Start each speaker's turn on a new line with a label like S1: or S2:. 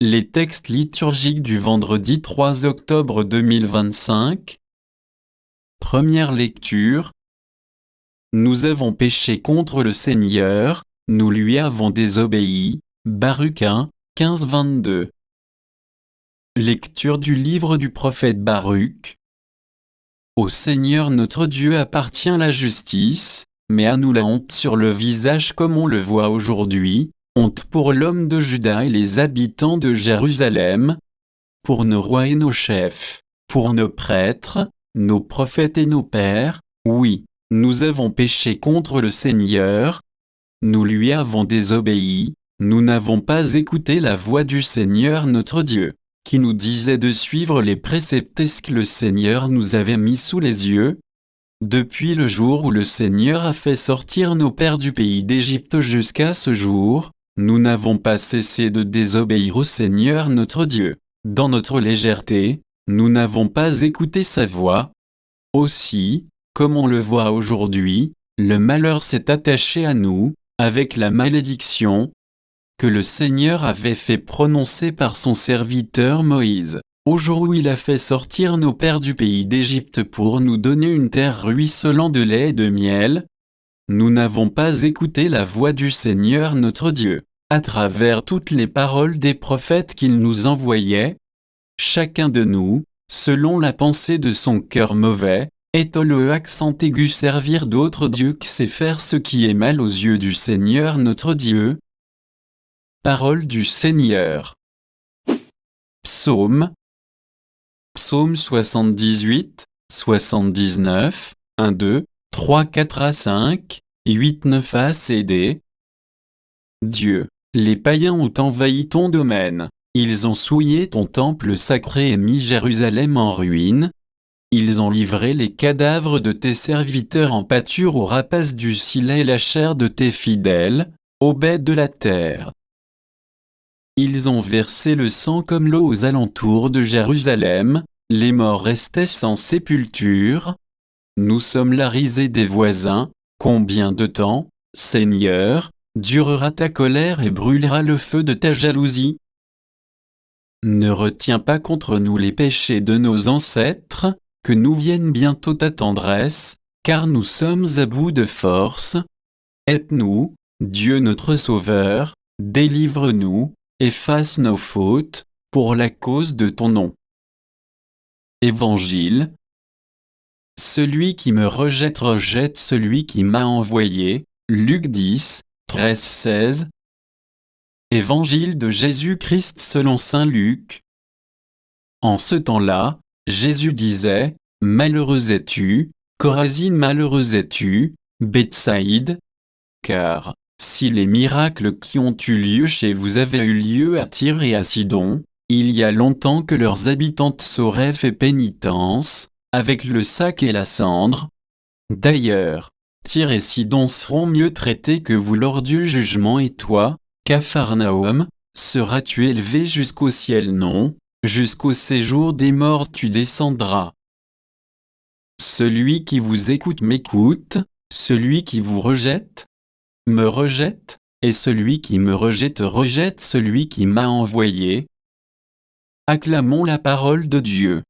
S1: Les textes liturgiques du vendredi 3 octobre 2025. Première lecture. Nous avons péché contre le Seigneur, nous lui avons désobéi. Baruch 1, 15-22. Lecture du livre du prophète Baruch. Au Seigneur notre Dieu appartient la justice, mais à nous la honte sur le visage comme on le voit aujourd'hui, honte pour l'homme de Juda et les habitants de Jérusalem, pour nos rois et nos chefs, pour nos prêtres, nos prophètes et nos pères, oui, nous avons péché contre le Seigneur, nous lui avons désobéi, nous n'avons pas écouté la voix du Seigneur notre Dieu, qui nous disait de suivre les préceptes que le Seigneur nous avait mis sous les yeux. Depuis le jour où le Seigneur a fait sortir nos pères du pays d'Égypte jusqu'à ce jour, nous n'avons pas cessé de désobéir au Seigneur notre Dieu. Dans notre légèreté, nous n'avons pas écouté sa voix. Aussi, comme on le voit aujourd'hui, le malheur s'est attaché à nous, avec la malédiction que le Seigneur avait fait prononcer par son serviteur Moïse, au jour où il a fait sortir nos pères du pays d'Égypte pour nous donner une terre ruisselant de lait et de miel. Nous n'avons pas écouté la voix du Seigneur notre Dieu, à travers toutes les paroles des prophètes qu'il nous envoyait. Chacun de nous, selon la pensée de son cœur mauvais, est le accent aigu servir d'autres dieux que c'est faire ce qui est mal aux yeux du Seigneur notre Dieu. Parole du Seigneur. Psaume. Psaume 78, 79, 1, 2, 3, 4 à 5, 8, 9 à CD. Dieu, les païens ont envahi ton domaine, ils ont souillé ton temple sacré et mis Jérusalem en ruine. Ils ont livré les cadavres de tes serviteurs en pâture aux rapaces du Scylla et la chair de tes fidèles, aux bêtes de la terre. Ils ont versé le sang comme l'eau aux alentours de Jérusalem, les morts restaient sans sépulture. Nous sommes la risée des voisins. Combien de temps, Seigneur, durera ta colère et brûlera le feu de ta jalousie? Ne retiens pas contre nous les péchés de nos ancêtres, que nous vienne bientôt ta tendresse, car nous sommes à bout de force. Aide-nous, Dieu notre Sauveur, délivre-nous, efface nos fautes, pour la cause de ton nom. Évangile. Celui qui me rejette rejette celui qui m'a envoyé. Luc 10, 13-16. Évangile de Jésus-Christ selon saint Luc. En ce temps-là, Jésus disait, « Malheureux es-tu, Chorazine, malheureux es-tu, Bethsaïde, car, si les miracles qui ont eu lieu chez vous avaient eu lieu à Tyr et à Sidon, il y a longtemps que leurs habitantes auraient fait pénitence, avec le sac et la cendre. D'ailleurs, Tyr et Sidon seront mieux traités que vous lors du jugement, et toi, Capharnaüm, seras-tu élevé jusqu'au ciel? Non, jusqu'au séjour des morts tu descendras. Celui qui vous écoute m'écoute, celui qui vous rejette, me rejette, et celui qui me rejette rejette celui qui m'a envoyé. Acclamons la parole de Dieu.